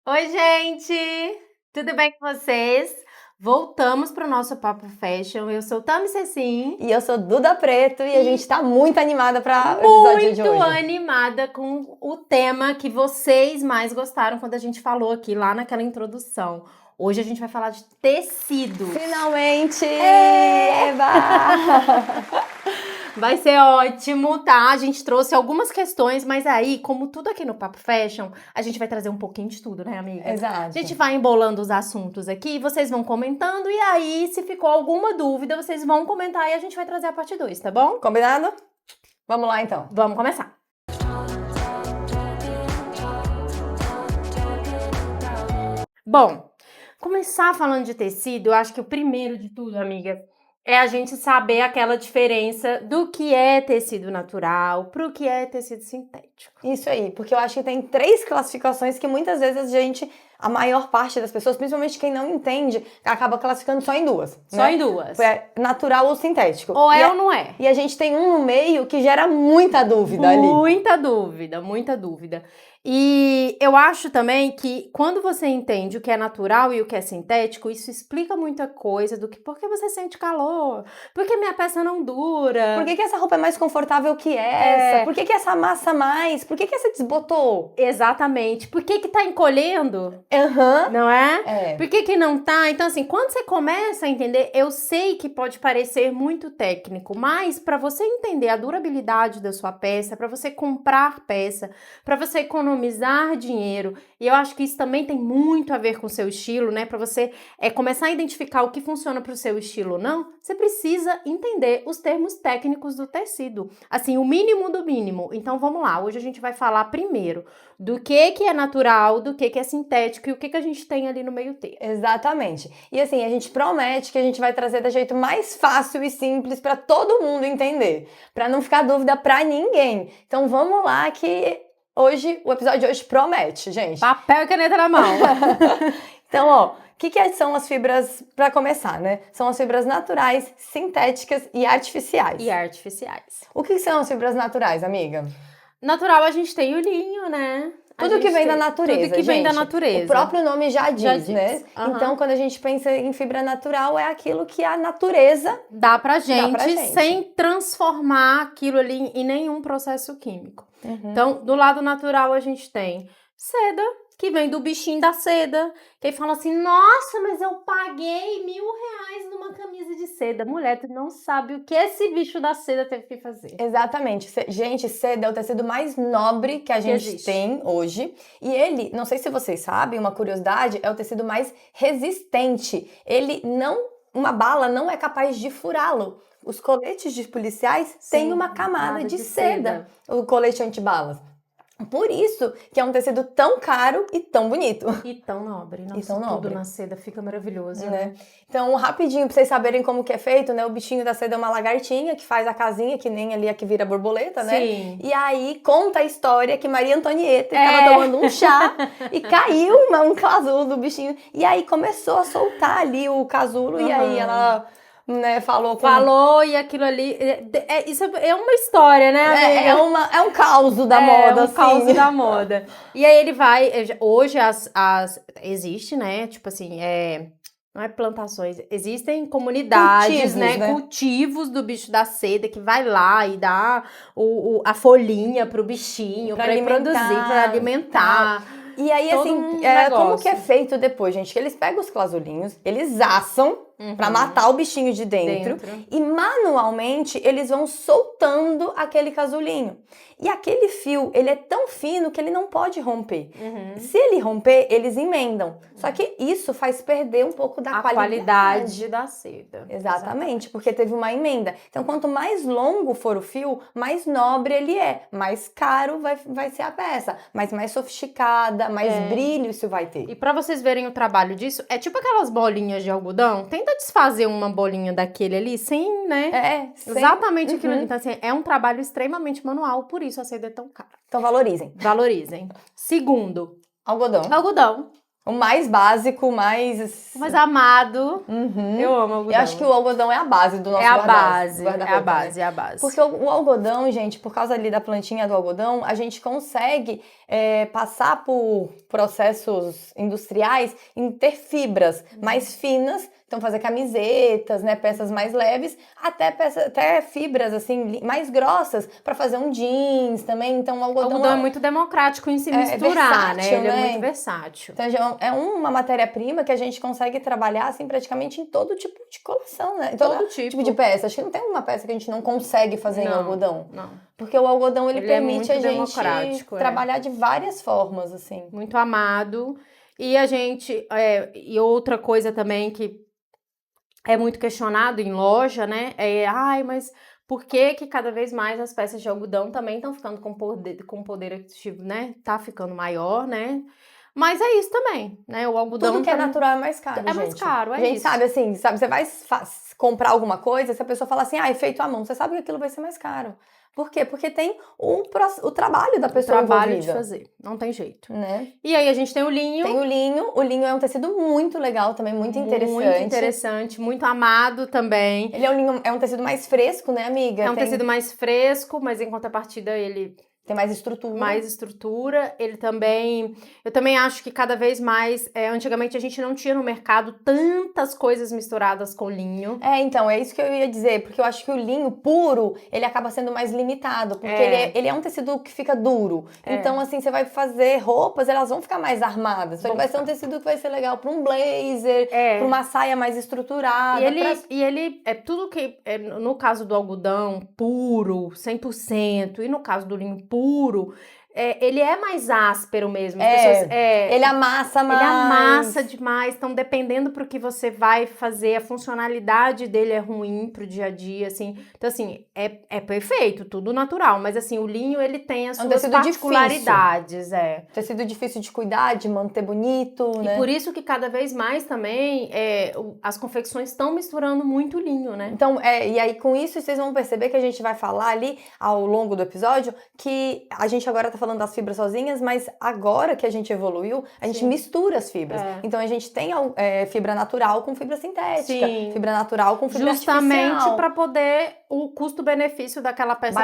Oi, gente! Tudo bem com vocês? Voltamos para o nosso Papo Fashion. Eu sou Tami Cecim. E eu sou Duda Preto e a gente tá muito animada para o episódio de Muito hoje. animada com o tema que vocês mais gostaram quando a gente falou aqui lá naquela introdução. Hoje a gente vai falar de tecido. Finalmente! Eba! Vai ser ótimo, tá? A gente trouxe algumas questões, mas aí, como tudo aqui no Papo Fashion, a gente vai trazer um pouquinho de tudo, né, amiga? Exato. A gente vai embolando os assuntos aqui, vocês vão comentando, e aí, se ficou alguma dúvida, vocês vão comentar e a gente vai trazer a parte 2, tá bom? Combinado? Vamos lá então. Vamos começar. Bom, começar falando de tecido, eu acho que o primeiro de tudo, amiga, é a gente saber aquela diferença do que é tecido natural pro que é tecido sintético. Isso aí, porque eu acho que tem 3 classificações que muitas vezes a maior parte das pessoas, principalmente quem não entende, acaba classificando só em 2. Só em 2. É natural ou sintético. Ou é ou não é? E a gente tem um no meio que gera muita dúvida ali. Muita dúvida, muita dúvida. E eu acho também que quando você entende o que é natural e o que é sintético, isso explica muita coisa do que por que você sente calor, por que minha peça não dura. Por que essa roupa é mais confortável que essa? Por que essa amassa mais? Por que essa desbotou? Exatamente. Por que tá encolhendo? Não é? É. Por que não tá? Então, assim, quando você começa a entender, eu sei que pode parecer muito técnico, mas para você entender a durabilidade da sua peça, para você comprar peça, para você economizar dinheiro, e eu acho que isso também tem muito a ver com o seu estilo, né? Para você começar a identificar o que funciona para o seu estilo ou não, você precisa entender os termos técnicos do tecido. Assim, o mínimo do mínimo. Então, vamos lá. Hoje a gente vai falar primeiro do que é natural, do que é sintético e o que a gente tem ali no meio termo. Exatamente. E assim, a gente promete que a gente vai trazer do jeito mais fácil e simples para todo mundo entender, para não ficar dúvida para ninguém. Então vamos lá que hoje, o episódio de hoje promete, gente. Papel e caneta na mão. Então, ó, o que são as fibras, para começar, né? São as fibras naturais, sintéticas e artificiais. O que são as fibras naturais, amiga? Natural, a gente tem o linho, né? Tudo que vem da natureza, Tudo que vem da natureza. O próprio nome já diz, né? Uhum. Então, quando a gente pensa em fibra natural, é aquilo que a natureza dá pra gente. Sem transformar aquilo ali em nenhum processo químico. Uhum. Então, do lado natural, a gente tem seda, que vem do bichinho da seda. Que aí fala assim, nossa, mas eu paguei R$1.000 numa camisa de seda. Mulher, tu não sabe o que esse bicho da seda teve que fazer. Exatamente. Gente, seda é o tecido mais nobre que a gente tem hoje. E ele, não sei se vocês sabem, uma curiosidade, é o tecido mais resistente. Uma bala não é capaz de furá-lo. Os coletes de policiais têm uma camada de seda. O colete antibalas. Por isso que é um tecido tão caro e tão bonito. E tão nobre. Nossa, e tão nobre. Tudo na seda fica maravilhoso, né? Então, rapidinho, pra vocês saberem como que é feito, né? O bichinho da seda é uma lagartinha que faz a casinha, que nem ali a que vira borboleta, né? Sim. E aí, conta a história que Maria Antonieta estava tomando um chá e caiu um casulo do bichinho. E aí, começou a soltar ali o casulo e aí ela... né, falou e aquilo ali isso é uma história, né, amiga? É um caos da moda, um caos da moda. E aí ele vai, hoje existe, né, tipo assim, não é plantações, existem comunidades, cultivos do bicho da seda que vai lá e dá a folhinha pro bichinho, pra ele produzir, pra alimentar. E aí, assim, como que é feito depois, gente? Que eles pegam os casulinhos, eles assam pra matar o bichinho de dentro. E manualmente eles vão soltando aquele casulinho. E aquele fio, ele é tão fino que ele não pode romper. Se ele romper, eles emendam. Só que isso faz perder um pouco da qualidade da seda. Exatamente, porque teve uma emenda. Então, quanto mais longo for o fio, mais nobre ele é. Mais caro vai ser a peça. Mas mais sofisticada, mais brilho isso vai ter. E pra vocês verem o trabalho disso, é tipo aquelas bolinhas de algodão. Tenta desfazer uma bolinha daquele ali sem, né? Exatamente aquilo ali. Então, assim, é um trabalho extremamente manual, por isso a seda é tão cara. Então, valorizem. Segundo, algodão. O mais básico, o mais amado. Eu amo algodão. Eu acho que o algodão é a base do nosso guarda-roupa. É a base. Porque o algodão, gente, por causa ali da plantinha do algodão, a gente consegue passar por processos industriais em ter fibras mais finas, então fazer camisetas, né, peças mais leves, até fibras assim mais grossas para fazer um jeans também. Então o algodão é muito democrático em se misturar, versátil, né? Ele é muito versátil. Então é uma matéria-prima que a gente consegue trabalhar assim praticamente em todo tipo de coleção, né? Todo tipo de peça. Acho que não tem uma peça que a gente não consegue fazer em algodão. Não. Porque o algodão ele permite é a gente trabalhar de várias formas, assim. Muito amado. E a gente. E outra coisa também que é muito questionado em loja, né? Mas por que cada vez mais as peças de algodão também estão ficando com poder aquisitivo, né? Tá ficando maior, né? Mas é isso também, né? O algodão... Tudo que é natural é mais caro, gente. Mais caro, a gente sabe, assim, você vai comprar alguma coisa, se a pessoa fala assim, é feito à mão, você sabe que aquilo vai ser mais caro. Por quê? Porque tem o trabalho da pessoa envolvida. O trabalho de fazer, não tem jeito. Né? E aí a gente tem o linho. O linho é um tecido muito legal também, muito interessante. Muito interessante, muito amado também. Ele é um tecido mais fresco, né, amiga? É um tecido mais fresco, mas em contrapartida ele... tem mais estrutura. Ele também... Eu também acho que cada vez mais... antigamente a gente não tinha no mercado tantas coisas misturadas com linho. Então, é isso que eu ia dizer. Porque eu acho que o linho puro, ele acaba sendo mais limitado. Porque ele é um tecido que fica duro. Então, assim, você vai fazer roupas, elas vão ficar mais armadas. Então, ele vai ser um tecido que vai ser legal para um blazer, para uma saia mais estruturada. E ele é tudo que... no caso do algodão puro, 100%, e no caso do linho puro, ele é mais áspero mesmo. Ele amassa mais. Ele amassa demais. Então, dependendo pro que você vai fazer, a funcionalidade dele é ruim pro dia a dia, assim. Então, assim, é perfeito, tudo natural. Mas, assim, o linho, ele tem as suas particularidades. Tecido difícil de cuidar, de manter bonito, né? E por isso que cada vez mais também as confecções estão misturando muito linho, né? Então, e aí com isso vocês vão perceber que a gente vai falar ali ao longo do episódio que a gente agora tá falando das fibras sozinhas, mas agora que a gente evoluiu, a gente mistura as fibras. Então a gente tem fibra natural com fibra sintética, fibra natural com fibra artificial. Justamente para poder o custo-benefício daquela peça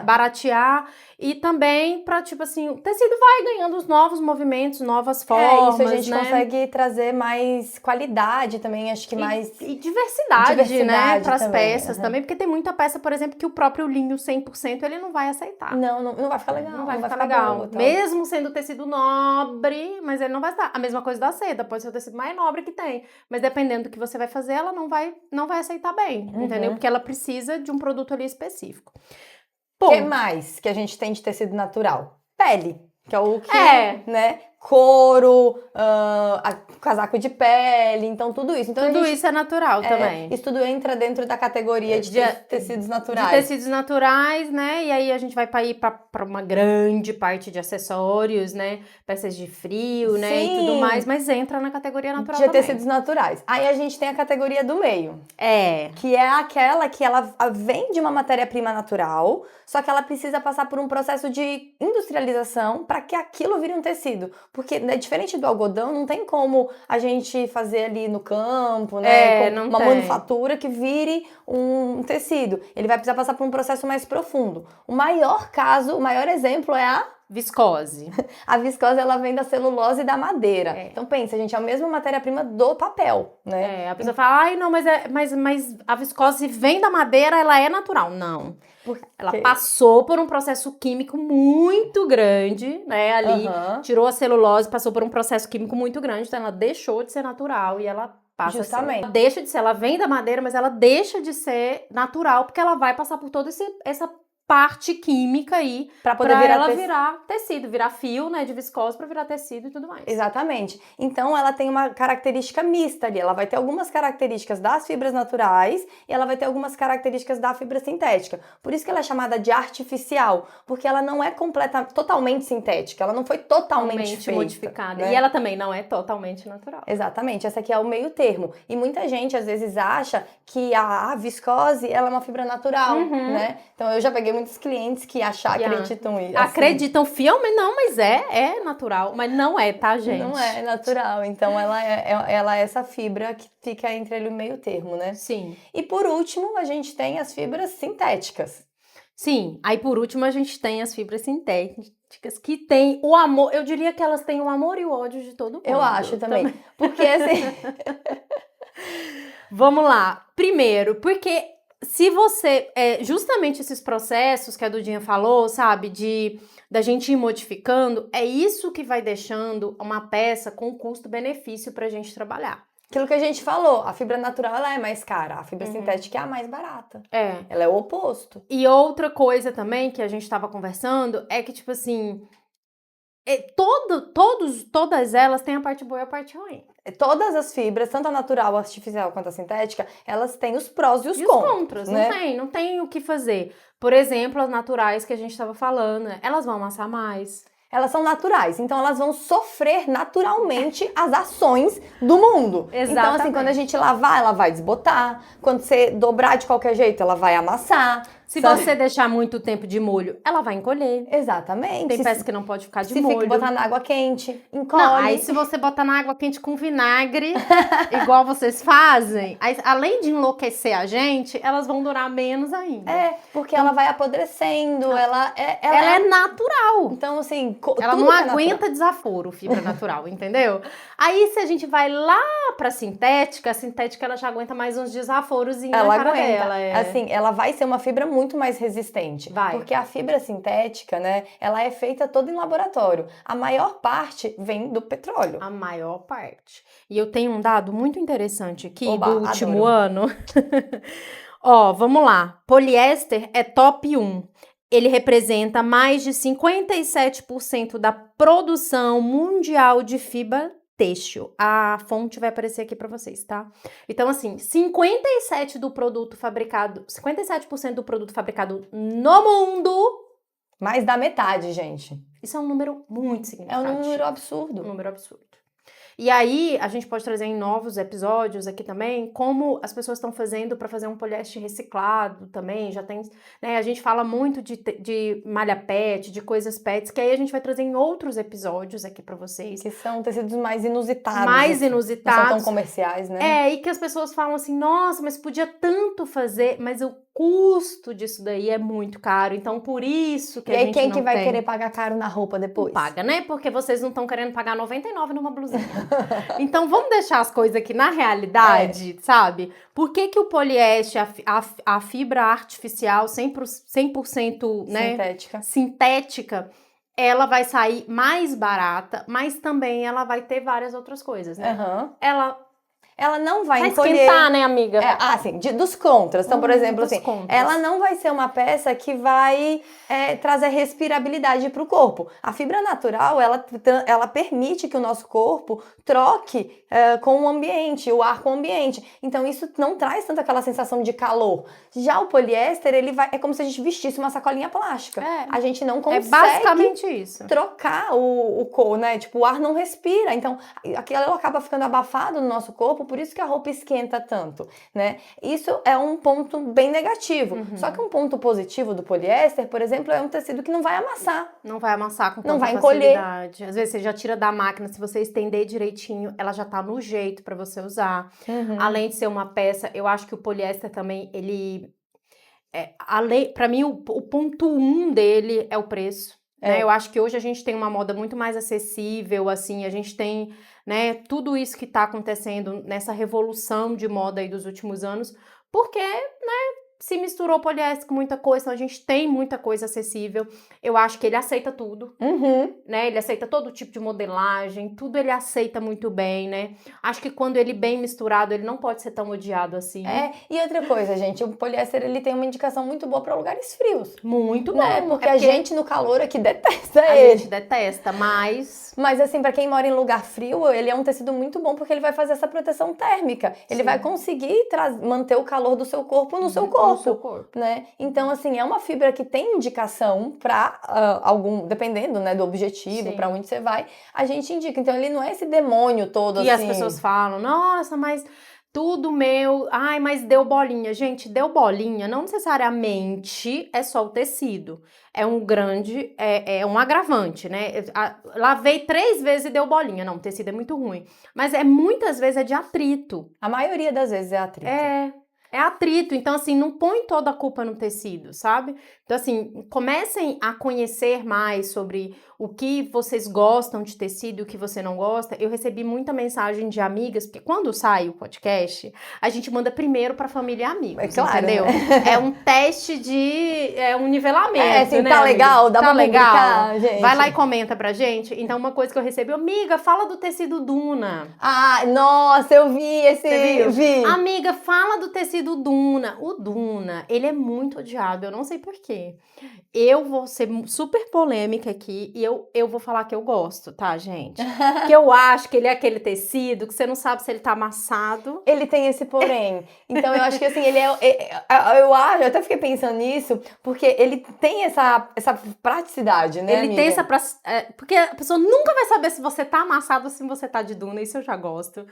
baratear e também para, tipo assim, o tecido vai ganhando os novos movimentos, novas formas, isso a gente consegue trazer mais qualidade também, acho que mais... E diversidade, né, para as peças também, porque tem muita peça, por exemplo, que o próprio linho 100% ele não vai aceitar. Não vai ficar legal. Não vai ficar legal. Boa, mesmo sendo tecido nobre, mas ele não vai estar. A mesma coisa da seda, pode ser o tecido mais nobre que tem, mas dependendo do que você vai fazer, ela não vai aceitar bem, entendeu? Porque ela precisa de um produto ali específico. O que mais que a gente tem de tecido natural? Pele, que é o que, né? Couro, casaco de pele, então tudo isso. Então, tudo isso é natural também. Isso tudo entra dentro da categoria de tecidos naturais. De tecidos naturais, né? E aí a gente vai ir para uma grande parte de acessórios, né? Peças de frio, né? E tudo mais, mas entra na categoria natural também. De tecidos naturais. Aí a gente tem a categoria do meio. Que é aquela que ela vem de uma matéria-prima natural, só que ela precisa passar por um processo de industrialização para que aquilo vire um tecido. Porque, né, diferente do algodão, não tem como a gente fazer ali no campo, né? Com uma manufatura que vire um tecido. Ele vai precisar passar por um processo mais profundo. O maior exemplo é a viscose. A viscose, ela vem da celulose e da madeira. Então, pensa, gente, é a mesma matéria-prima do papel, né? A pessoa fala, não, mas a viscose vem da madeira, ela é natural. Não. Ela passou por um processo químico muito grande, né? Ali, tirou a celulose, passou por um processo químico muito grande, então ela deixou de ser natural e ela passa justamente. Ela vem da madeira, mas ela deixa de ser natural, porque ela vai passar por toda essa parte química aí para poder virar tecido, virar fio, né, de viscose para virar tecido e tudo mais. Exatamente. Então ela tem uma característica mista ali, ela vai ter algumas características das fibras naturais e ela vai ter algumas características da fibra sintética. Por isso que ela é chamada de artificial, porque ela não é totalmente sintética, ela não foi totalmente feita, modificada, né? E ela também não é totalmente natural. Exatamente, essa aqui é o meio termo. E muita gente às vezes acha que a viscose ela é uma fibra natural, né? Então eu já peguei muitos clientes que acreditam isso. Acreditam fielmente, não, mas é natural. Mas não é, tá, gente? Não é natural. Então, ela é essa fibra que fica entre ele o meio termo, né? Sim. E por último, a gente tem as fibras sintéticas. Sim, aí por último a gente tem as fibras sintéticas, que tem o amor, eu diria que elas têm o amor e o ódio de todo mundo. Eu acho também. Porque assim... Vamos lá. Primeiro, porque se você... justamente esses processos que a Dudinha falou, sabe? Da gente ir modificando, é isso que vai deixando uma peça com custo-benefício pra gente trabalhar. Aquilo que a gente falou, a fibra natural ela é mais cara, a fibra sintética é a mais barata. Ela é o oposto. E outra coisa também que a gente tava conversando é que, tipo assim, todas elas têm a parte boa e a parte ruim. Todas as fibras, tanto a natural, a artificial quanto a sintética, elas têm os prós e os contras, né? Não tem o que fazer. Por exemplo, as naturais que a gente estava falando, elas vão amassar mais. Elas são naturais, então elas vão sofrer naturalmente as ações do mundo. Exatamente. Então, assim, quando a gente lavar, ela vai desbotar. Quando você dobrar de qualquer jeito, ela vai amassar. Se você deixar muito tempo de molho, ela vai encolher. Exatamente. Tem peça que não pode ficar de molho. Se fica botar na água quente, encolhe. Não, aí se você botar na água quente com vinagre, igual vocês fazem, aí, além de enlouquecer a gente, elas vão durar menos ainda. Porque ela vai apodrecendo, ela é natural. Então, assim, ela não aguenta desaforo, fibra natural, entendeu? Aí, se a gente vai lá pra sintética, a sintética ela já aguenta mais uns desaforos na cara dela. Assim, ela vai ser uma fibra muito mais resistente. Porque a fibra sintética, né, ela é feita toda em laboratório. A maior parte vem do petróleo. A maior parte. E eu tenho um dado muito interessante aqui do último adoro. ano. Ó, vamos lá. Poliéster é top 1. Ele representa mais de 57% da produção mundial de fibra têxtil. A fonte vai aparecer aqui para vocês, tá? Então, assim, 57% do produto fabricado no mundo... Mais da metade, gente. Isso é um número muito significativo. É um número absurdo. Um número absurdo. E aí, a gente pode trazer em novos episódios aqui também, como as pessoas estão fazendo para fazer um poliéster reciclado também, já tem, né, a gente fala muito de malha pet, de coisas pets, que aí a gente vai trazer em outros episódios aqui para vocês. Que são tecidos mais inusitados. Mais inusitados. Não são tão comerciais, né? E que as pessoas falam assim, nossa, mas podia tanto fazer, mas o custo disso daí é muito caro, então por isso que a gente não tem. E aí quem que vai querer pagar caro na roupa depois? Não paga, né? Porque vocês não estão querendo pagar R$99 numa blusinha. Então vamos deixar as coisas aqui na realidade, sabe? Por que que o poliéster, a fibra artificial 100% né, sintética, ela vai sair mais barata, mas também ela vai ter várias outras coisas, né? Ela não vai encolher... esquentar, né, amiga? Dos contras. Então, por exemplo, assim, ela não vai ser uma peça que vai trazer respirabilidade para o corpo. A fibra natural, ela permite que o nosso corpo troque com o ambiente, o ar com o ambiente. Então, isso não traz tanto aquela sensação de calor. Já o poliéster, é como se a gente vestisse uma sacolinha plástica. A gente não consegue basicamente isso. Trocar o corpo, né? Tipo, o ar não respira. Então, aquilo acaba ficando abafado no nosso corpo, por isso que a roupa esquenta tanto, né? Isso é um ponto bem negativo. Só que um ponto positivo do poliéster, por exemplo, é um tecido que não vai amassar. Não vai amassar com tanta não vai encolher. facilidade. Às vezes você já tira da máquina, se você estender direitinho, ela já tá no jeito para você usar. Além de ser uma peça, eu acho que o poliéster também, ele... para mim, o ponto 1 dele é o preço. Né? Eu acho que hoje a gente tem uma moda muito mais acessível, assim, a gente tem, né, tudo isso que está acontecendo nessa revolução de moda aí dos últimos anos, porque, né, se misturou poliéster com muita coisa, então a gente tem muita coisa acessível. Eu acho que ele aceita tudo, né? Ele aceita todo tipo de modelagem, tudo ele aceita muito bem, né? Acho que quando ele bem misturado, ele não pode ser tão odiado assim. E outra coisa, gente, o poliéster, ele tem uma indicação muito boa para lugares frios. Muito bom. Né? Porque a gente no calor aqui detesta ele. A gente detesta, mas... Mas assim, para quem mora em lugar frio, ele é um tecido muito bom porque ele vai fazer essa proteção térmica. Ele vai conseguir manter o calor do seu corpo no seu corpo. Né? Então, assim, é uma fibra que tem indicação para dependendo, né, do objetivo, para onde você vai, a gente indica. Então, ele não é esse demônio todo, assim. E as pessoas falam, nossa, mas tudo meu, mas deu bolinha. Gente, deu bolinha, não necessariamente é só o tecido. É um grande, é um agravante, né? Lavei 3 vezes e deu bolinha. Não, o tecido é muito ruim. Mas muitas vezes é de atrito. A maioria das vezes é atrito. é atrito. Então, assim, não põe toda a culpa no tecido, sabe? Então, assim, comecem a conhecer mais sobre o que vocês gostam de tecido e o que você não gosta. Eu recebi muita mensagem de amigas, porque quando sai o podcast, a gente manda primeiro pra família e amigos, claro, entendeu? Né? É um teste de... é um nivelamento, assim, né, tá amiga? legal? Dá tá pra legal? publicar, gente? Vai lá e comenta pra gente. Então, uma coisa que eu recebi, amiga, fala do tecido Duna. Ah, nossa, eu vi esse... Você viu? Vi. Amiga, fala do tecido Duna. O Duna, ele é muito odiado, eu não sei porquê. Eu vou ser super polêmica aqui e eu vou falar que eu gosto, tá, gente? Que eu acho que ele é aquele tecido que você não sabe se ele tá amassado. Ele tem esse porém. Então eu acho que assim, eu até fiquei pensando nisso, porque ele tem essa praticidade, né, Ele amiga? tem essa... porque a pessoa nunca vai saber se você tá amassado ou se você tá de Duna, isso eu já gosto.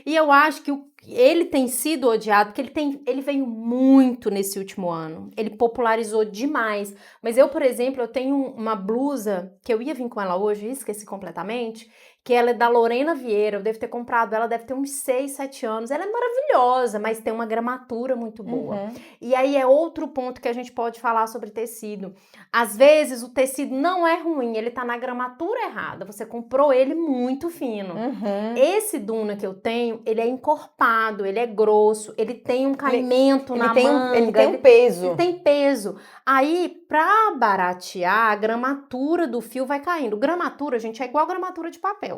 E eu acho que ele tem sido odiado, porque ele veio muito nesse último ano. Ele popularizou demais. Mas eu, por exemplo, eu tenho uma blusa, que eu ia vir com ela hoje, esqueci completamente, que ela é da Lorena Vieira, eu devo ter comprado ela, deve ter uns 6, 7 anos. Ela é maravilhosa, mas tem uma gramatura muito boa. Uhum. E aí é outro ponto que a gente pode falar sobre tecido. Às vezes o tecido não é ruim, ele tá na gramatura errada. Você comprou ele muito fino. Uhum. Esse Duna que eu tenho, ele é encorpado, ele é grosso, ele tem um caimento na manga. Ele tem um peso. Ele tem peso. Aí, pra baratear, a gramatura do fio vai caindo. Gramatura, gente, é igual gramatura de papel.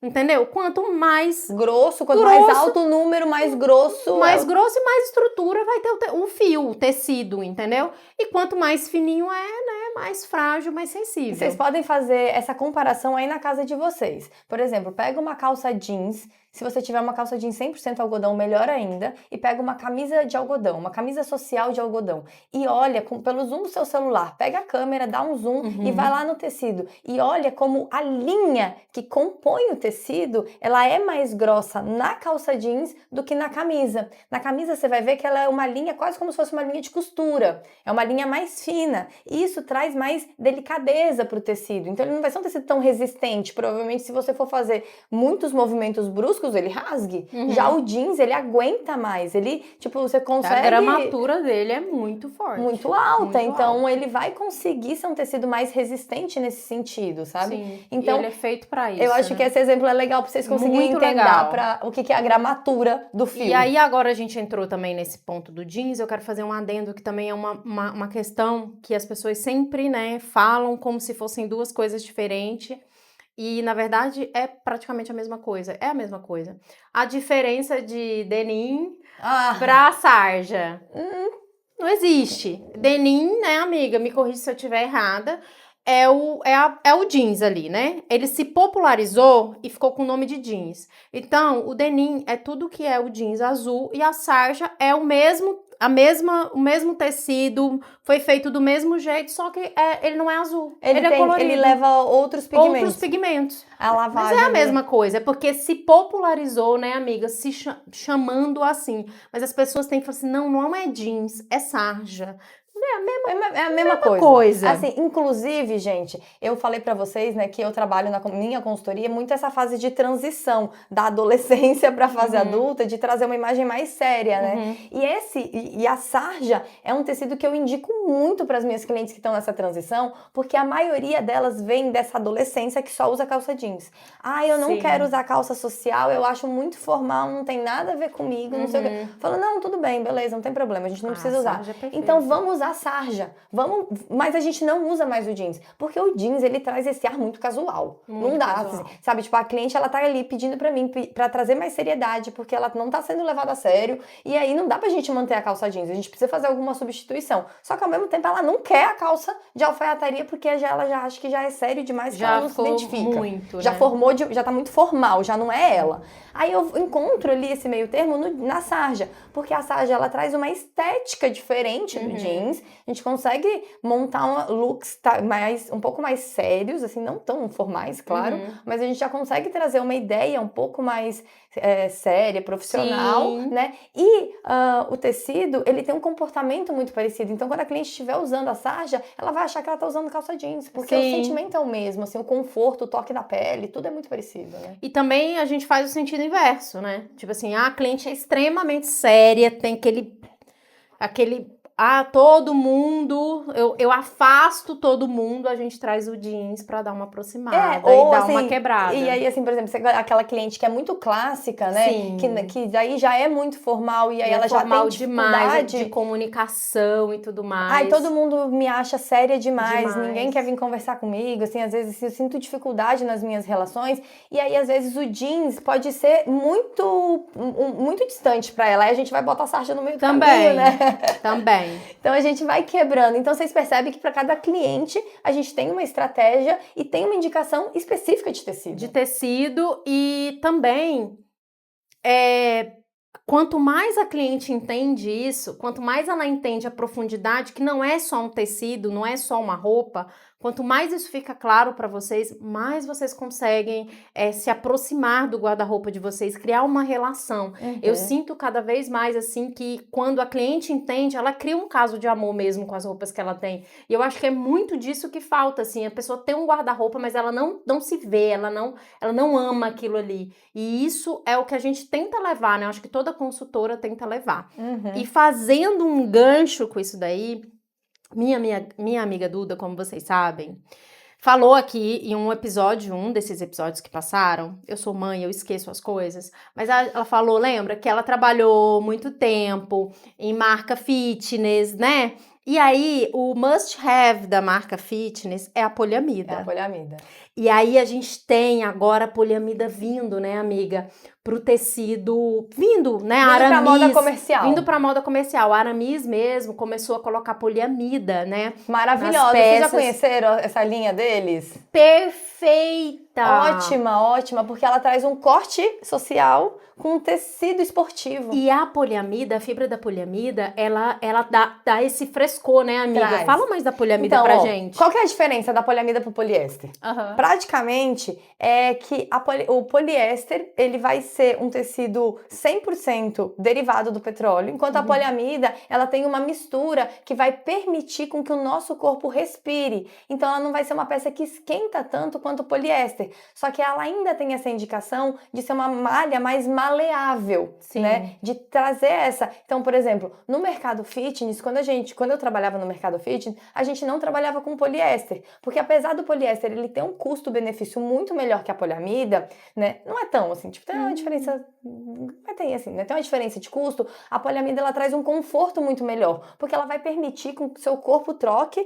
Entendeu? Quanto mais grosso, quanto mais alto o número, mais grosso. Mais grosso e mais estrutura vai ter o fio, o tecido, entendeu? E quanto mais fininho é, né? Mais frágil, mais sensível. Vocês podem fazer essa comparação aí na casa de vocês. Por exemplo, pega uma calça jeans. Se você tiver uma calça jeans 100% algodão, melhor ainda. E pega uma camisa de algodão, uma camisa social de algodão. E olha, pelo zoom do seu celular, pega a câmera, dá um zoom e vai lá no tecido. E olha como a linha que compõe o tecido, ela é mais grossa na calça jeans do que na camisa. Na camisa você vai ver que ela é uma linha quase como se fosse uma linha de costura. É uma linha mais fina. E isso traz mais delicadeza para o tecido. Então ele não vai ser um tecido tão resistente. Provavelmente se você for fazer muitos movimentos bruscos, ele rasgue. Já o jeans, ele aguenta mais. Ele, tipo, você consegue... A gramatura dele é muito forte. Muito alta. Então, ele vai conseguir ser um tecido mais resistente nesse sentido, sabe? Sim. Então, e ele é feito pra isso, eu acho que esse exemplo é legal pra vocês conseguirem entender o que é a gramatura do fio. E aí, agora a gente entrou também nesse ponto do jeans, eu quero fazer um adendo que também é uma questão que as pessoas sempre, né, falam como se fossem duas coisas diferentes. E, na verdade, é praticamente a mesma coisa. É a mesma coisa. A diferença de denim pra sarja. Não existe. Denim, né, amiga? Me corrija se eu estiver errada. É o jeans ali, né? Ele se popularizou e ficou com o nome de jeans. Então, o denim é tudo que é o jeans azul e a sarja é o mesmo tecido, foi feito do mesmo jeito, só que ele não é azul. Ele é colorido. Ele leva outros pigmentos. A lavagem. Mas é a mesma coisa, é porque se popularizou, né, amiga, se chamando assim. Mas as pessoas têm que falar assim, não é jeans, é sarja. É a mesma coisa. Assim, inclusive, gente, eu falei pra vocês, né, que eu trabalho na minha consultoria muito essa fase de transição da adolescência pra fase adulta, de trazer uma imagem mais séria, né? E a sarja é um tecido que eu indico muito para as minhas clientes que estão nessa transição, porque a maioria delas vem dessa adolescência que só usa calça jeans. Eu não quero usar calça social, eu acho muito formal, não tem nada a ver comigo, não sei o quê. Falo, não, tudo bem, beleza, não tem problema, a gente não precisa usar. Então vamos usar sarja. Mas a gente não usa mais o jeans, porque o jeans, ele traz esse ar muito casual. Não dá, casual. Sabe? Tipo, a cliente, ela tá ali pedindo pra mim, pra trazer mais seriedade, porque ela não tá sendo levada a sério, e aí não dá pra gente manter a calça jeans, a gente precisa fazer alguma substituição. Só que ao mesmo tempo, ela não quer a calça de alfaiataria, porque ela já acha que já é sério demais, que ela não se identifica. Muito, já formou, já tá muito formal, já não é ela. Aí eu encontro ali esse meio termo na sarja, porque a sarja, ela traz uma estética diferente do jeans. A gente consegue montar looks um pouco mais sérios, assim, não tão formais, claro, mas a gente já consegue trazer uma ideia um pouco mais séria, profissional, né? E o tecido, ele tem um comportamento muito parecido. Então, quando a cliente estiver usando a sarja, ela vai achar que ela tá usando calça jeans, porque o sentimento é o mesmo, assim, o conforto, o toque da pele, tudo é muito parecido, né? E também a gente faz o sentido inverso, né? Tipo assim, a cliente é extremamente séria, tem aquele todo mundo, eu afasto todo mundo, a gente traz o jeans pra dar uma aproximada ou e dar assim, uma quebrada. E aí, assim, por exemplo, aquela cliente que é muito clássica, né? Sim. Que daí já é muito formal e aí ela já tem demais, de comunicação e tudo mais. Ai, todo mundo me acha séria demais, ninguém quer vir conversar comigo, assim, às vezes eu sinto dificuldade nas minhas relações e aí, às vezes, o jeans pode ser muito distante pra ela, aí a gente vai botar a sarja no meio do caminho, né? Também. Então a gente vai quebrando. Então vocês percebem que para cada cliente a gente tem uma estratégia e tem uma indicação específica de tecido. De tecido e também quanto mais a cliente entende isso, quanto mais ela entende a profundidade, que não é só um tecido, não é só uma roupa, quanto mais isso fica claro para vocês, mais vocês conseguem se aproximar do guarda-roupa de vocês, criar uma relação. Eu sinto cada vez mais assim que quando a cliente entende, ela cria um caso de amor mesmo com as roupas que ela tem. E eu acho que é muito disso que falta, assim, a pessoa tem um guarda-roupa, mas ela não se vê, ela não ama aquilo ali. E isso é o que a gente tenta levar, né? Eu acho que toda consultora tenta levar. E fazendo um gancho com isso daí, minha amiga Duda, como vocês sabem, falou aqui em um desses episódios que passaram, eu sou mãe, eu esqueço as coisas, mas ela falou, lembra, que ela trabalhou muito tempo em marca fitness, né? E aí, o must-have da marca fitness é a poliamida. É a poliamida. E aí, a gente tem agora a poliamida vindo, né, amiga? Pro tecido, vindo, né, a Aramis. Vindo pra moda comercial. Vindo pra moda comercial. A Aramis mesmo começou a colocar poliamida, né? Maravilhosa. Vocês já conheceram essa linha deles? Perfeita! Ótima, porque ela traz um corte social com um tecido esportivo. E a poliamida, a fibra da poliamida, ela dá esse frescor, né, amiga? Traz. Fala mais da poliamida pra gente. Qual que é a diferença da poliamida pro poliéster? Praticamente é que o poliéster, ele vai ser um tecido 100% derivado do petróleo, enquanto a poliamida, ela tem uma mistura que vai permitir com que o nosso corpo respire. Então ela não vai ser uma peça que esquenta tanto quanto o poliéster, só que ela ainda tem essa indicação de ser uma malha mais maleável, né? De trazer essa. Então, por exemplo, no mercado fitness, quando eu trabalhava no mercado fitness, a gente não trabalhava com poliéster, porque apesar do poliéster ele ter um custo-benefício muito melhor que a poliamida, né? Não é tão assim, tipo, tem uma diferença, tem assim, né? Tem uma diferença de custo. A poliamida ela traz um conforto muito melhor, porque ela vai permitir que o seu corpo troque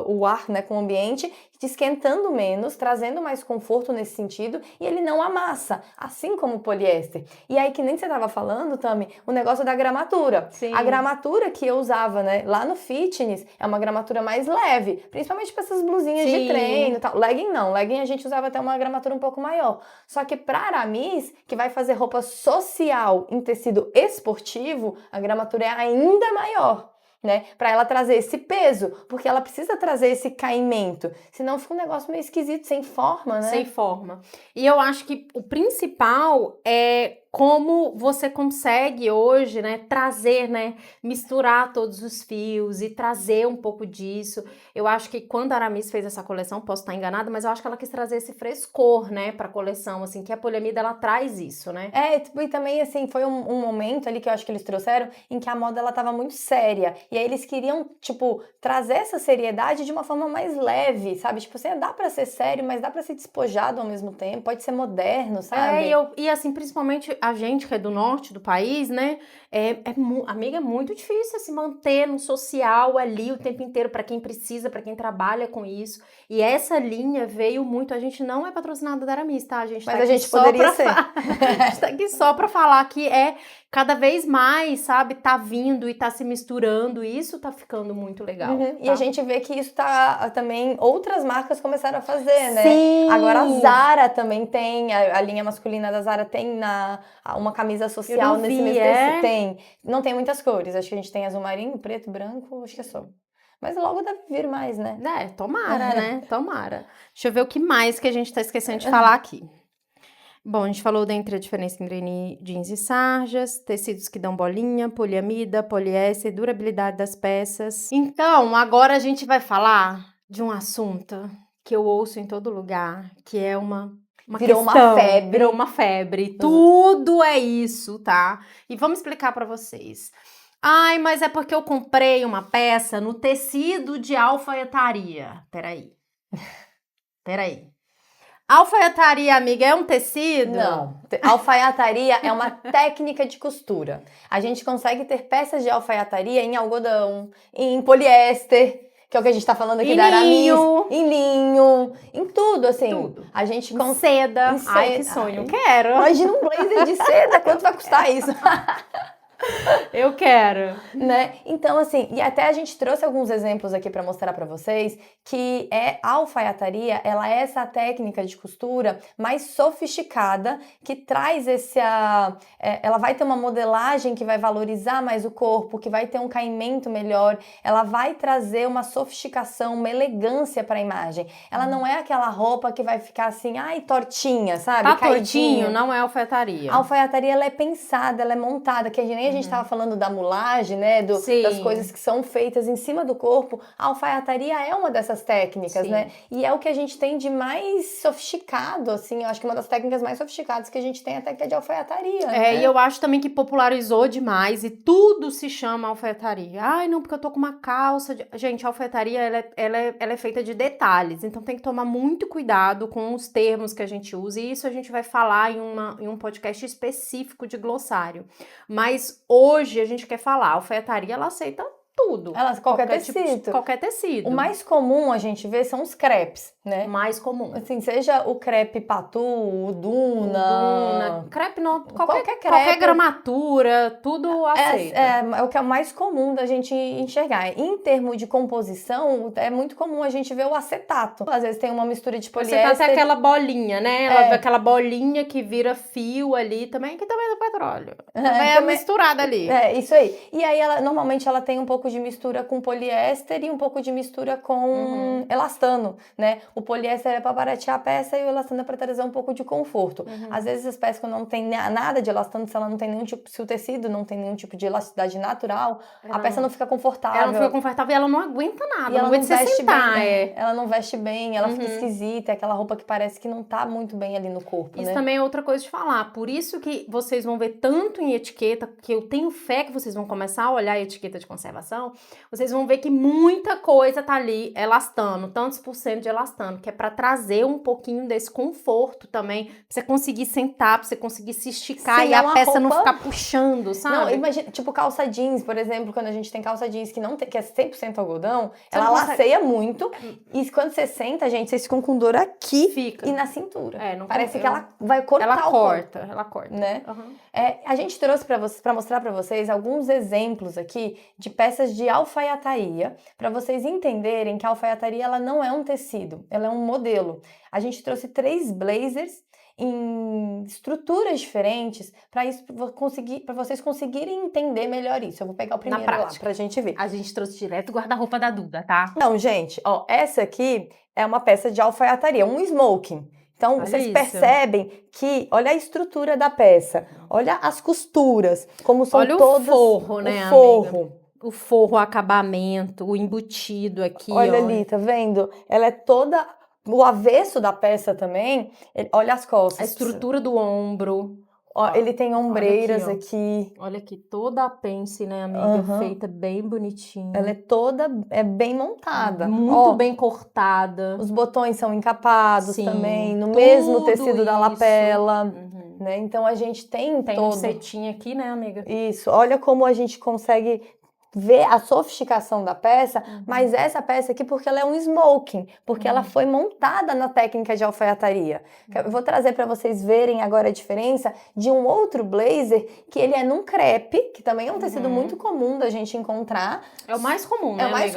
o ar, né, com o ambiente, esquentando menos, trazendo mais conforto nesse sentido, e ele não amassa, assim como o poliéster. E aí, que nem você estava falando, Tami, o negócio da gramatura. Sim. A gramatura que eu usava, né, lá no fitness, é uma gramatura mais leve, principalmente para essas blusinhas de treino e tal. Legging não, legging a gente usava até uma gramatura um pouco maior. Só que para Aramis, que vai fazer roupa social em tecido esportivo, a gramatura é ainda maior, né? Para ela trazer esse peso, porque ela precisa trazer esse caimento, senão fica um negócio meio esquisito, sem forma, né? Sem forma. E eu acho que o principal é como você consegue hoje, né, trazer, né, misturar todos os fios e trazer um pouco disso. Eu acho que quando a Aramis fez essa coleção, posso estar enganada, mas eu acho que ela quis trazer esse frescor, né, pra coleção, assim, que a poliamida, ela traz isso, né? E também, assim, foi um momento ali que eu acho que eles trouxeram em que a moda, ela tava muito séria, e aí eles queriam, tipo, trazer essa seriedade de uma forma mais leve, sabe? Tipo, assim, dá pra ser sério, mas dá pra ser despojado ao mesmo tempo, pode ser moderno, sabe? E assim, principalmente a gente que é do norte do país, né, amiga, é muito difícil se manter no social ali o tempo inteiro, para quem precisa, para quem trabalha com isso. E essa linha veio muito, a gente não é patrocinada da Aramis, tá? A gente Mas tá a gente poderia ser. A gente tá aqui só pra falar que é cada vez mais, sabe, tá vindo e tá se misturando, e isso tá ficando muito legal. Tá? E a gente vê que isso tá também, outras marcas começaram a fazer, né? Sim. Agora a Zara também tem, a linha masculina da Zara tem uma camisa social nesse mesmo tecido. Tem. Não tem muitas cores, acho que a gente tem azul marinho, preto, branco, acho que é só. Mas logo deve vir mais, né? Tomara, né? Tomara. Deixa eu ver o que mais que a gente tá esquecendo de falar aqui. Bom, a gente falou dentre a diferença entre jeans e sarjas, tecidos que dão bolinha, poliamida, poliéster, durabilidade das peças. Então, agora a gente vai falar de um assunto que eu ouço em todo lugar, que é Virou uma febre. Virou uma febre. Tudo é isso, tá? E vamos explicar pra vocês. Ai, mas é porque eu comprei uma peça no tecido de alfaiataria. Peraí. Alfaiataria, amiga, é um tecido? Não. Alfaiataria é uma técnica de costura. A gente consegue ter peças de alfaiataria em algodão, em poliéster, que é o que a gente tá falando aqui da Aramis, em linho, em tudo, assim. Tudo. A gente em seda. Ai, que sonho. Quero. Imagina um blazer de seda, quanto vai custar isso? Eu quero. Né? Então, assim, e até a gente trouxe alguns exemplos aqui para mostrar para vocês que a alfaiataria, ela é essa técnica de costura mais sofisticada que traz ela vai ter uma modelagem que vai valorizar mais o corpo, que vai ter um caimento melhor, ela vai trazer uma sofisticação, uma elegância para a imagem. Ela não é aquela roupa que vai ficar assim, ai, tortinha, sabe? Tá tortinho, não é alfaiataria. A alfaiataria, ela é pensada, ela é montada, que nem a gente estava falando da mulagem, né, das coisas que são feitas em cima do corpo. A alfaiataria é uma dessas técnicas, né, e é o que a gente tem de mais sofisticado, assim, eu acho que uma das técnicas mais sofisticadas que a gente tem até que é de alfaiataria, né? E eu acho também que popularizou demais e tudo se chama alfaiataria. Ai, não, porque eu tô com uma calça. Gente, a alfaiataria, ela é feita de detalhes, então tem que tomar muito cuidado com os termos que a gente usa, e isso a gente vai falar em um podcast específico de glossário. Mas hoje a gente quer falar, a alfaiataria, ela aceita tudo. Qualquer tecido. Qualquer tecido. O mais comum a gente vê são os crepes, né? Mais comum. Assim, seja o crepe patu, o Duna. Crepe não, qualquer crepe. Qualquer gramatura, tudo aceita. É o que é o mais comum da gente enxergar. Em termos de composição, é muito comum a gente ver o acetato. Às vezes tem uma mistura de poliéster. Você tá até aquela bolinha, né? Aquela bolinha que vira fio ali também, que também é do petróleo. Também é misturada ali. É, isso aí. E aí, normalmente, ela tem um pouco de mistura com poliéster e um pouco de mistura com elastano, né? O poliéster é para baratear a peça e o elastano é para trazer um pouco de conforto. Às vezes as peças quando não tem nada de elastano, se ela não tem nenhum tipo, se o tecido não tem nenhum tipo de elasticidade natural, a peça não fica confortável. Ela não fica confortável e ela não aguenta nada, e ela não aguenta você sentar. Ela não veste bem, ela fica esquisita, é aquela roupa que parece que não tá muito bem ali no corpo, Isso né? também é outra coisa de falar. Por isso que vocês vão ver tanto em etiqueta, que eu tenho fé que vocês vão começar a olhar a etiqueta de conservação, vocês vão ver que muita coisa tá ali elastano, tantos por cento de elastano, que é para trazer um pouquinho desse conforto também, pra você conseguir sentar, pra você conseguir se esticar e a peça não ficar puxando, sabe? Não, imagina, tipo calça jeans, por exemplo, quando a gente tem calça jeans que que é 100% algodão, ela laceia muito, e quando você senta, gente, vocês ficam com dor aqui e na cintura. Parece que ela vai cortar o corpo. Ela corta. Né? A gente trouxe para mostrar para vocês alguns exemplos aqui de peças de alfaiataria, para vocês entenderem que a alfaiataria ela não é um tecido, ela é um modelo. A gente trouxe 3 blazers em estruturas diferentes para vocês conseguirem entender melhor isso. Eu vou pegar o primeiro lá pra gente ver. A gente trouxe direto o guarda-roupa da Duda, tá? Então, gente, ó, essa aqui é uma peça de alfaiataria, um smoking. Então, vocês percebem que, olha a estrutura da peça, olha as costuras, como são todas... Olha o forro, né, amiga? O forro, o acabamento, o embutido aqui, olha ali, tá vendo? Ela é toda... O avesso da peça também, olha as costas. A estrutura do ombro. Ó, ele tem ombreiras aqui. Olha aqui, toda a pence, né, amiga? Feita bem bonitinha. Ela é toda bem montada. Muito bem cortada. Os botões são encapados também, no mesmo tecido da lapela. Né? Então a gente tem um cetim aqui, né, amiga? Isso. Olha como a gente consegue ver a sofisticação da peça, mas essa peça aqui porque ela é um smoking, porque ela foi montada na técnica de alfaiataria. Eu vou trazer para vocês verem agora a diferença de um outro blazer, que ele é num crepe, que também é um tecido muito comum da gente encontrar. É o mais comum, né, É o mais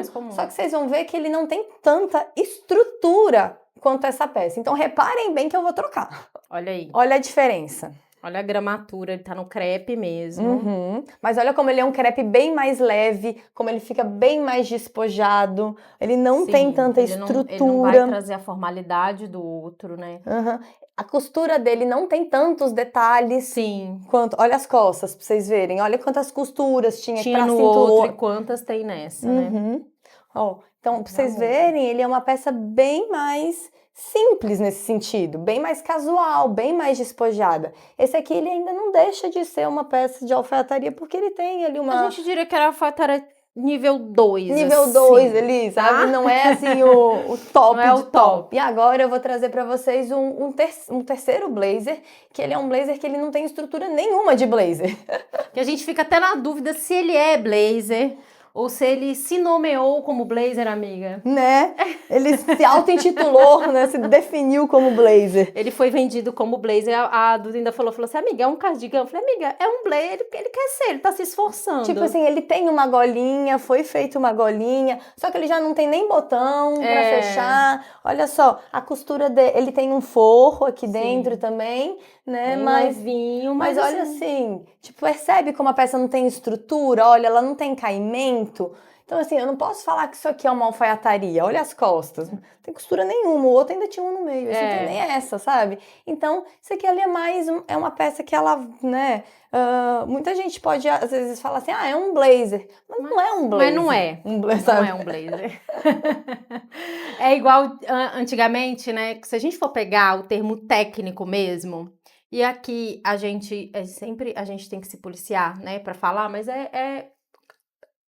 comum, só que vocês vão ver que ele não tem tanta estrutura quanto essa peça. Então reparem bem que eu vou trocar. Olha aí. Olha a diferença. Olha a gramatura, ele tá no crepe mesmo. Mas olha como ele é um crepe bem mais leve, como ele fica bem mais despojado. Ele não tem tanta estrutura. Ele não vai trazer a formalidade do outro, né? A costura dele não tem tantos detalhes. Olha as costas, pra vocês verem. Olha quantas costuras tinha pra no cintura. outro e quantas tem nessa, né? Ó, então, pra vocês verem, ele é uma peça bem mais simples nesse sentido, bem mais casual, bem mais despojada. Esse aqui, ele ainda não deixa de ser uma peça de alfaiataria, porque ele tem ali uma... A gente diria que era alfaiataria nível 2, nível assim, 2 ali, tá? sabe? Não é assim o top não é de o top. E agora eu vou trazer pra vocês um terceiro blazer, que ele é um blazer que ele não tem estrutura nenhuma de blazer. Que a gente fica até na dúvida se ele é blazer ou se ele se nomeou como blazer, amiga. Né? Ele se auto-intitulou, né? Se definiu como blazer. Ele foi vendido como blazer. A Duda ainda falou assim, amiga, é um cardigan? Eu falei, amiga, é um blazer, ele quer ser, ele tá se esforçando. Tipo assim, ele tem uma golinha, foi feita uma golinha, só que ele já não tem nem botão pra fechar. Olha só, a costura dele, ele tem um forro aqui dentro também, né? Bem mas levinho, mas olha assim, tipo, percebe como a peça não tem estrutura? Olha, ela não tem caimento. Então, assim, eu não posso falar que isso aqui é uma alfaiataria. Olha as costas. Não tem costura nenhuma. O outro ainda tinha uma no meio. Esse não tem nem essa, sabe? Então, isso aqui ali é mais... é uma peça que ela, né... muita gente pode, às vezes, falar assim, é um blazer. Mas não é um blazer. Mas não é. Não é um blazer. É igual antigamente, né? Se a gente for pegar o termo técnico mesmo... E aqui a gente tem que se policiar, né, para falar, mas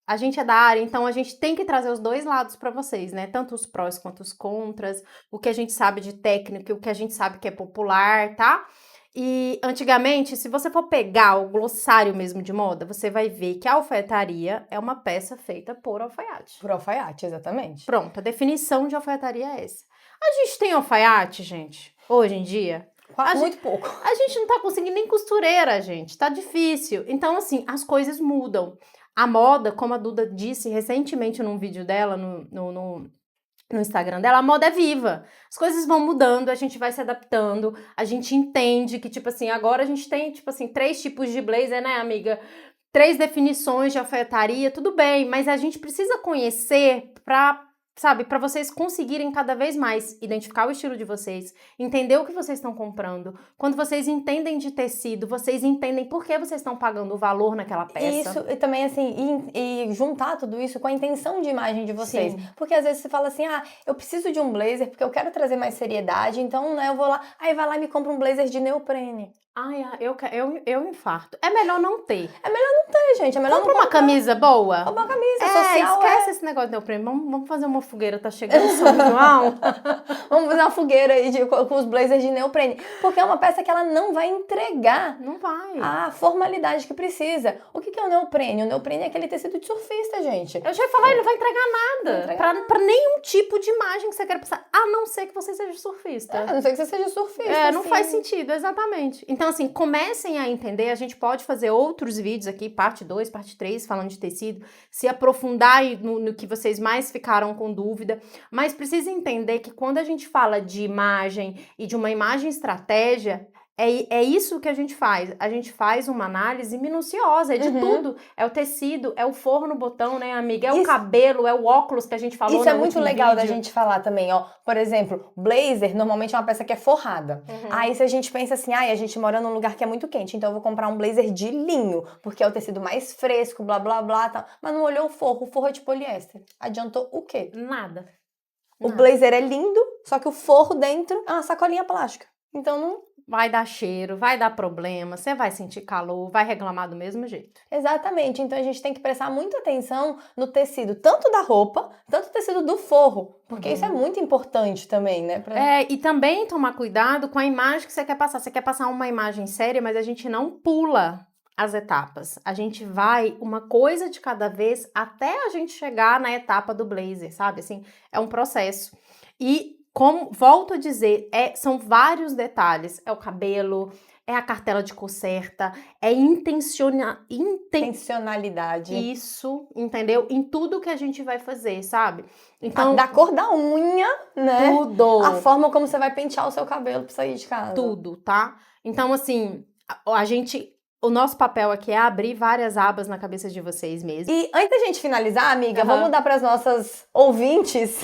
a gente é da área, então a gente tem que trazer os dois lados para vocês, né? Tanto os prós quanto os contras, o que a gente sabe de técnico e o que a gente sabe que é popular, tá? E antigamente, se você for pegar o glossário mesmo de moda, você vai ver que a alfaiataria é uma peça feita por alfaiate. Por alfaiate, exatamente. Pronto, a definição de alfaiataria é essa. A gente tem alfaiate, gente, hoje em dia? Muito pouco. A gente não tá conseguindo nem costureira, gente. Tá difícil. Então, assim, as coisas mudam. A moda, como a Duda disse recentemente num vídeo dela, no Instagram dela, a moda é viva. As coisas vão mudando, a gente vai se adaptando, a gente entende que, tipo assim, agora a gente tem, tipo assim, 3 tipos de blazer, né, amiga? 3 definições de alfaiataria, tudo bem, mas a gente precisa conhecer pra vocês conseguirem cada vez mais identificar o estilo de vocês, entender o que vocês estão comprando. Quando vocês entendem de tecido, vocês entendem por que vocês estão pagando o valor naquela peça. Isso, e também assim, e juntar tudo isso com a intenção de imagem de vocês. Sim. Porque às vezes você fala assim, eu preciso de um blazer porque eu quero trazer mais seriedade, então, né, eu vou lá, aí vai lá e me compra um blazer de neoprene. Ai, eu infarto. É melhor não ter. É melhor não ter, gente. É melhor compra não uma camisa boa. Compra uma camisa social. Esquece esse negócio de neoprene. Vamos fazer uma fogueira, tá chegando São João. Vamos fazer uma fogueira aí com os blazers de neoprene. Porque é uma peça que ela não vai entregar. Não vai. A formalidade que precisa. O que é o neoprene? O neoprene é aquele tecido de surfista, gente. Eu já ia falar, ele não vai entregar nada. Pra nenhum tipo de imagem que você quer passar. A não ser que você seja surfista. A não ser que você seja surfista. Não faz sentido, exatamente. Então, assim, comecem a entender. A gente pode fazer outros vídeos aqui, parte 2, parte 3, falando de tecido, se aprofundar no que vocês mais ficaram com dúvida. Mas precisa entender que quando a gente fala de imagem e de uma imagem estratégia, é isso que a gente faz. A gente faz uma análise minuciosa, de tudo. É o tecido, é o forro no botão, né, amiga? É o cabelo, é o óculos que a gente falou. Isso é muito legal da gente falar também, ó. Por exemplo, blazer normalmente é uma peça que é forrada. Aí se a gente pensa assim, a gente mora num lugar que é muito quente, então eu vou comprar um blazer de linho, porque é o tecido mais fresco, blá, blá, blá, tal. Mas não olhou o forro é de poliéster. Adiantou o quê? Nada. O blazer é lindo, só que o forro dentro é uma sacolinha plástica. Então não... Vai dar cheiro, vai dar problema, você vai sentir calor, vai reclamar do mesmo jeito. Exatamente, então a gente tem que prestar muita atenção no tecido, tanto da roupa, tanto o tecido do forro, porque isso é muito importante também, né? E também tomar cuidado com a imagem que você quer passar. Você quer passar uma imagem séria, mas a gente não pula as etapas. A gente vai uma coisa de cada vez até a gente chegar na etapa do blazer, sabe? Assim, é um processo. E como, volto a dizer, são vários detalhes. É o cabelo, é a cartela de cor certa, é intencionalidade. Isso, entendeu? Em tudo que a gente vai fazer, sabe? Então, da cor da unha, né? Tudo. A forma como você vai pentear o seu cabelo pra sair de casa. Tudo, tá? Então, assim, a gente O nosso papel aqui é abrir várias abas na cabeça de vocês mesmo. E antes da gente finalizar, amiga, vamos dar para as nossas ouvintes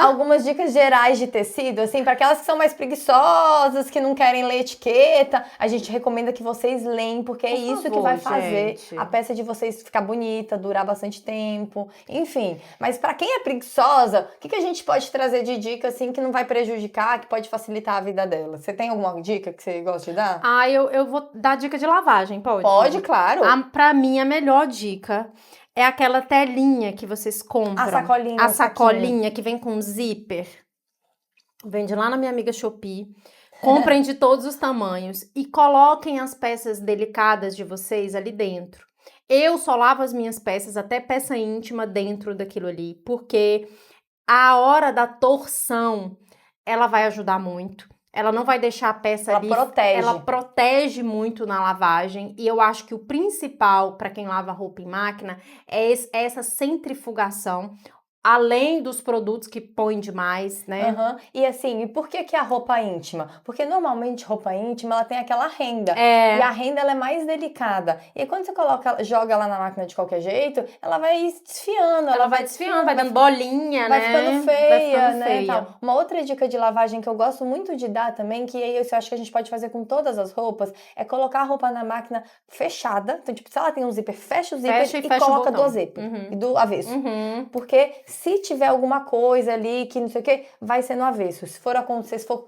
algumas dicas gerais de tecido, assim, para aquelas que são mais preguiçosas, que não querem ler etiqueta. A gente recomenda que vocês leem, porque é isso que vai fazer a peça de vocês ficar bonita, durar bastante tempo, enfim. Mas para quem é preguiçosa, o que a gente pode trazer de dica, assim, que não vai prejudicar, que pode facilitar a vida dela? Você tem alguma dica que você gosta de dar? Eu vou dar dica de lavagem. Pode? Pode, claro. Pra mim, a melhor dica é aquela telinha que vocês compram. A sacolinha que vem com zíper. Vende lá na minha amiga Shopee. Comprem de todos os tamanhos e coloquem as peças delicadas de vocês ali dentro. Eu só lavo as minhas peças, até peça íntima, dentro daquilo ali, porque a hora da torção, ela vai ajudar muito. Ela não vai deixar a peça ali. Ela protege muito na lavagem. E eu acho que o principal para quem lava roupa em máquina é essa centrifugação. Além dos produtos que põem demais, né? E assim, e por que a roupa íntima? Porque normalmente roupa íntima, ela tem aquela renda. E a renda, ela é mais delicada. E aí, quando você joga ela na máquina de qualquer jeito, ela vai desfiando. Ela vai desfiando, vai dando bolinha, vai ficando feia, né? Tal. Uma outra dica de lavagem que eu gosto muito de dar também, que aí eu acho que a gente pode fazer com todas as roupas, é colocar a roupa na máquina fechada. Então, tipo, se ela tem um zíper, fecha o zíper e coloca do zíper. E do avesso. Porque se tiver alguma coisa ali que não sei o que, vai ser no avesso. Se for acontecer, se for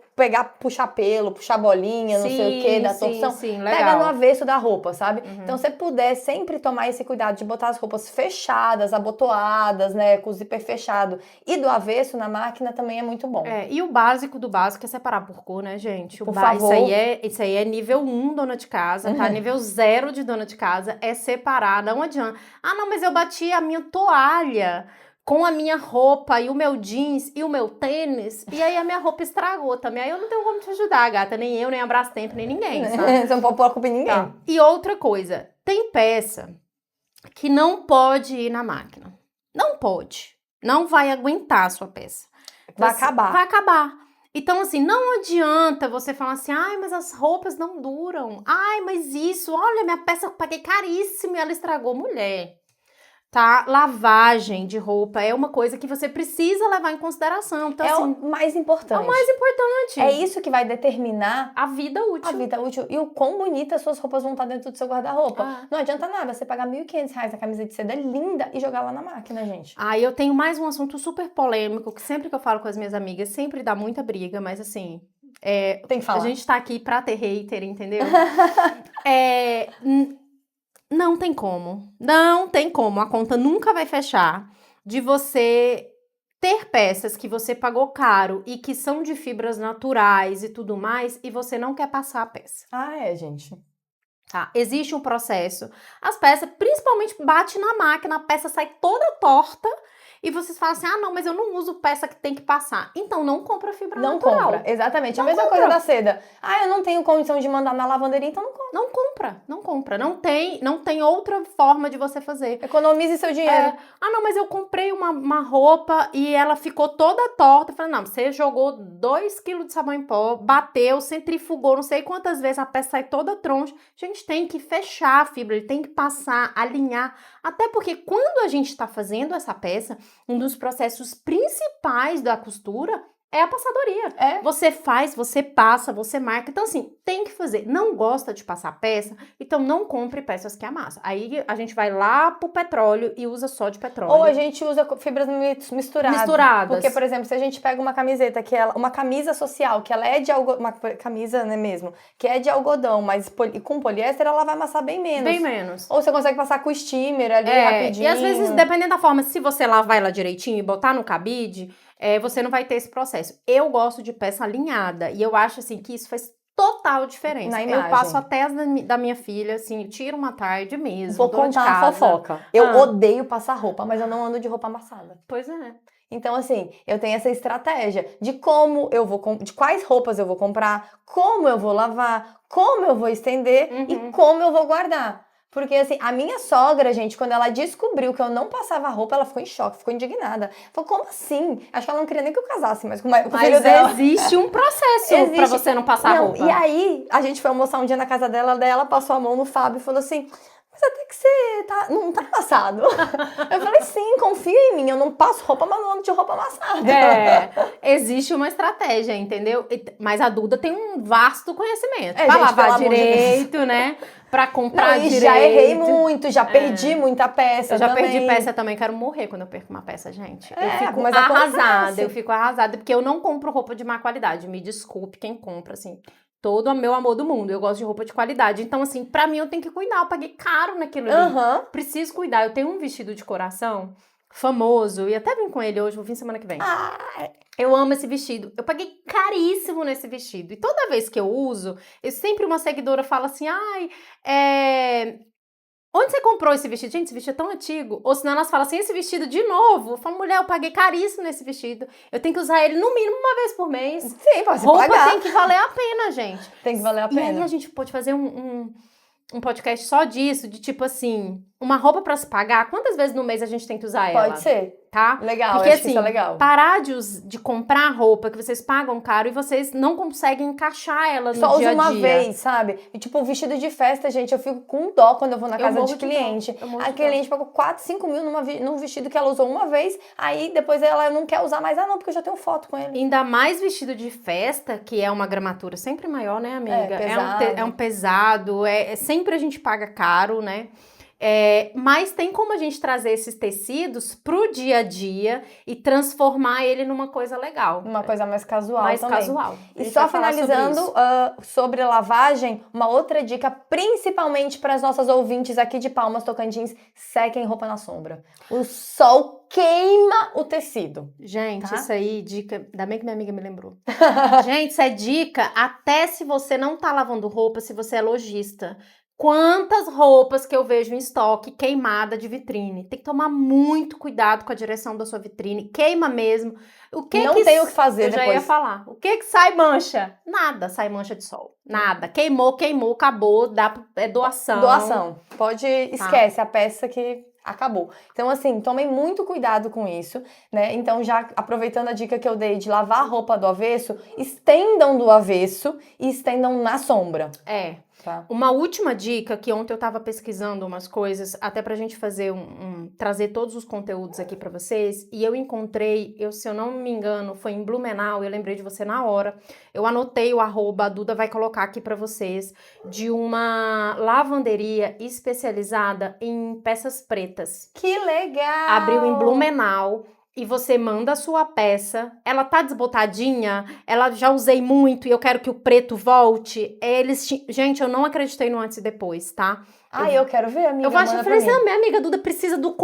puxar pelo, puxar bolinha, não sei o que, da torção, pega no avesso da roupa, sabe? Então, se puder sempre tomar esse cuidado de botar as roupas fechadas, abotoadas, né, com o zíper fechado e do avesso na máquina também é muito bom. E o básico do básico é separar por cor, né, gente? Por favor. Isso aí é nível 1 dona de casa, tá? Nível 0 de dona de casa é separar, não adianta. Ah, não, mas eu bati a minha toalha com a minha roupa e o meu jeans e o meu tênis, e aí a minha roupa estragou também. Aí eu não tenho como te ajudar, gata. Nem eu, nem a Brastemp, nem ninguém, sabe? Você não pode pôr a culpa em ninguém. Tá. E outra coisa, tem peça que não pode ir na máquina. Não pode. Não vai aguentar a sua peça. Vai acabar. Vai acabar. Então, assim, não adianta você falar assim, ai, mas as roupas não duram. Ai, mas isso, olha, minha peça eu paguei caríssimo e ela estragou. Mulher, tá? Lavagem de roupa é uma coisa que você precisa levar em consideração. Então, assim, o mais importante. É o mais importante. É isso que vai determinar a vida útil. A vida útil e o quão bonitas suas roupas vão estar dentro do seu guarda-roupa. Não adianta nada você pagar R$1.500 na camisa de seda linda e jogar lá na máquina, gente. Eu tenho mais um assunto super polêmico, que sempre que eu falo com as minhas amigas, sempre dá muita briga, mas assim... tem que falar. A gente tá aqui pra ter hater, entendeu? Não tem como. Não tem como. A conta nunca vai fechar de você ter peças que você pagou caro e que são de fibras naturais e tudo mais, e você não quer passar a peça. Gente. Tá? Existe um processo. As peças, principalmente, bate na máquina, a peça sai toda torta. E vocês falam assim, não, mas eu não uso peça que tem que passar. Então, não compra fibra natural. Não compra, exatamente. A mesma coisa da seda. Eu não tenho condição de mandar na lavanderia, então não compra. Não compra. Não tem outra forma de você fazer. Economize seu dinheiro. Não, mas eu comprei uma roupa e ela ficou toda torta. Eu falei, não, você jogou 2 kg de sabão em pó, bateu, centrifugou, não sei quantas vezes, a peça sai toda troncha. A gente tem que fechar a fibra, ele tem que passar, alinhar. Até porque quando a gente está fazendo essa peça, um dos processos principais da costura é a passadoria. Você faz, você passa, você marca. Então, assim, tem que fazer. Não gosta de passar peça, então não compre peças que amassam. Aí a gente vai lá pro petróleo e usa só de petróleo. Ou a gente usa fibras misturadas. Porque, por exemplo, se a gente pega uma camiseta, uma camisa social, que ela é de algodão, uma camisa, né, mesmo, que é de algodão, mas com poliéster, ela vai amassar bem menos. Bem menos. Ou você consegue passar com o steamer ali rapidinho. E às vezes, dependendo da forma, se você lavar ela direitinho e botar no cabide, você não vai ter esse processo. Eu gosto de peça alinhada e eu acho assim que isso faz total diferença. Na imagem. Eu passo até as da minha filha, assim, tiro uma tarde mesmo. Vou contar uma fofoca. Eu odeio passar roupa, mas eu não ando de roupa amassada. Pois é. Então, assim, eu tenho essa estratégia de como eu vou de quais roupas eu vou comprar, como eu vou lavar, como eu vou estender e como eu vou guardar. Porque, assim, a minha sogra, gente, quando ela descobriu que eu não passava roupa, ela ficou em choque, ficou indignada. Falou, como assim? Acho que ela não queria nem que eu casasse, mas com o filho dela. Existe um processo pra você não passar roupa. E aí, a gente foi almoçar um dia na casa dela, daí ela passou a mão no Fábio e falou assim, mas até que você não tá amassado. Eu falei, sim, confia em mim, eu não passo roupa, mas não ando de roupa amassada. Existe uma estratégia, entendeu? Mas a Duda tem um vasto conhecimento. Pra gente, lavar direito, né? Pra comprar direito. Já errei muito, já perdi muita peça. Eu já também. perdi peça também, quero morrer quando eu perco uma peça, gente. Eu fico mas arrasada, eu fico arrasada, porque eu não compro roupa de má qualidade. Me desculpe quem compra, assim. Todo o meu amor do mundo. Eu gosto de roupa de qualidade. Então, assim, pra mim eu tenho que cuidar. Eu paguei caro naquilo ali. Preciso cuidar. Eu tenho um vestido de coração famoso. E até vim com ele hoje, vou vir semana que vem. Eu amo esse vestido. Eu paguei caríssimo nesse vestido. E toda vez que eu uso, sempre uma seguidora fala assim, onde você comprou esse vestido? Gente, esse vestido é tão antigo. Ou senão elas falam assim, esse vestido de novo. Eu falo, mulher, eu paguei caríssimo nesse vestido. Eu tenho que usar ele no mínimo uma vez por mês. Sim, pode roupa pagar. Tem que valer a pena, gente. Tem que valer a pena. E aí a gente pode fazer um podcast só disso, de tipo assim, uma roupa pra se pagar, quantas vezes no mês a gente tem que usar ela? Pode ser. Tá? Legal, porque acho assim, que isso é legal. parar de comprar roupa que vocês pagam caro e vocês não conseguem encaixar ela no dia a dia. Só usa uma vez, sabe? E tipo, o vestido de festa, gente, eu fico com dó quando eu vou na casa de cliente. A cliente pagou 4, 5 mil num vestido que ela usou uma vez, aí depois ela não quer usar mais. Não, porque eu já tenho foto com ele. Ainda mais vestido de festa, que é uma gramatura sempre maior, né, amiga? Pesado. É um pesado, sempre a gente paga caro, né? Mas tem como a gente trazer esses tecidos pro dia a dia e transformar ele numa coisa legal. Uma coisa mais casual também. Casual. E só finalizando sobre lavagem, uma outra dica, principalmente para as nossas ouvintes aqui de Palmas, Tocantins, sequem roupa na sombra. O sol queima o tecido. Gente, Isso aí, dica, ainda bem que minha amiga me lembrou. Gente, isso é dica até se você não tá lavando roupa, se você é lojista. Quantas roupas que eu vejo em estoque queimada de vitrine. Tem que tomar muito cuidado com a direção da sua vitrine. Queima mesmo. Não tem o que fazer depois. Eu já ia falar. O que sai mancha? Nada sai mancha de sol. Nada. Queimou, acabou. É doação. Doação. Esquece a peça que acabou. Então, assim, tomem muito cuidado com isso, né? Então, já aproveitando a dica que eu dei de lavar a roupa do avesso, estendam do avesso e estendam na sombra. Tá. Uma última dica, que ontem eu tava pesquisando umas coisas, até pra gente fazer trazer todos os conteúdos aqui pra vocês, e eu encontrei, se eu não me engano, foi em Blumenau, eu lembrei de você na hora, eu anotei o @, a Duda vai colocar aqui pra vocês, de uma lavanderia especializada em peças pretas. Que legal! Abriu em Blumenau. E você manda a sua peça, ela tá desbotadinha, ela já usei muito e eu quero que o preto volte. Gente, eu não acreditei no antes e depois, tá? Eu quero ver, amiga. Eu falei assim, minha amiga Duda precisa do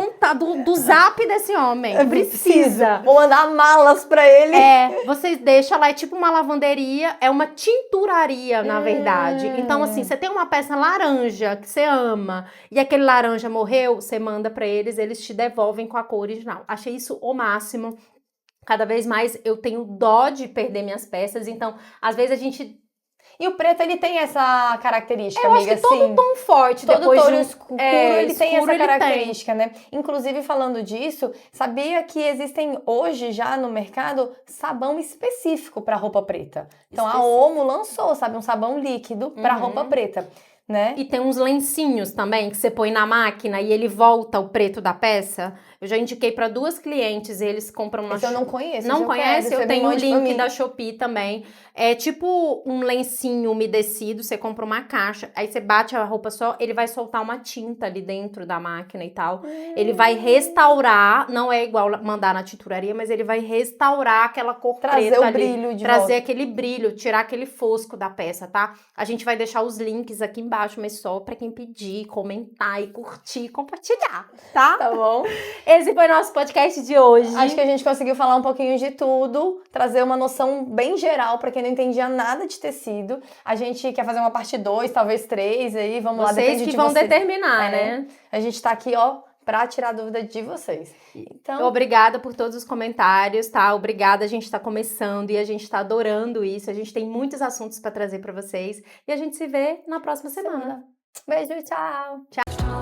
zap desse homem. Precisa. Vou mandar malas pra ele. Você deixa lá, é tipo uma lavanderia, é uma tinturaria, na verdade. Então, assim, você tem uma peça laranja que você ama e aquele laranja morreu, você manda pra eles te devolvem com a cor original. Achei isso o máximo. Cada vez mais eu tenho dó de perder minhas peças, então, às vezes a gente... E o preto, ele tem essa característica, eu amiga, acho que todo tom forte, todo depois touro escuro, ele tem essa característica, tem. né? Inclusive, falando disso, sabia que existem hoje já no mercado sabão específico para roupa preta. Então, a Omo lançou, sabe, um sabão líquido para roupa preta. Né? E tem uns lencinhos também que você põe na máquina e ele volta o preto da peça. Eu já indiquei para 2 clientes e eles compram uma... Esse eu não conheço. Não conhece? Eu tenho o link da Shopee também. É tipo um lencinho umedecido, você compra uma caixa, aí você bate a roupa só, ele vai soltar uma tinta ali dentro da máquina e tal. Ele vai restaurar, não é igual mandar na tinturaria, mas ele vai restaurar aquela cor preta ali. Trazer o brilho de Trazer volta. aquele brilho, tirar aquele fosco da peça, tá? A gente vai deixar os links aqui embaixo, mas só pra quem pedir, comentar e curtir, compartilhar, tá? Tá bom? Esse foi o nosso podcast de hoje. Acho que a gente conseguiu falar um pouquinho de tudo, trazer uma noção bem geral pra quem não entendia nada de tecido. A gente quer fazer uma parte 2, talvez 3 aí, vamos lá, depende de vocês. Vocês que vão determinar, né? A gente tá aqui, pra tirar dúvida de vocês. Então, obrigada por todos os comentários, tá? Obrigada, a gente tá começando e a gente tá adorando isso. A gente tem muitos assuntos pra trazer pra vocês e a gente se vê na próxima semana. Beijo, tchau. Tchau.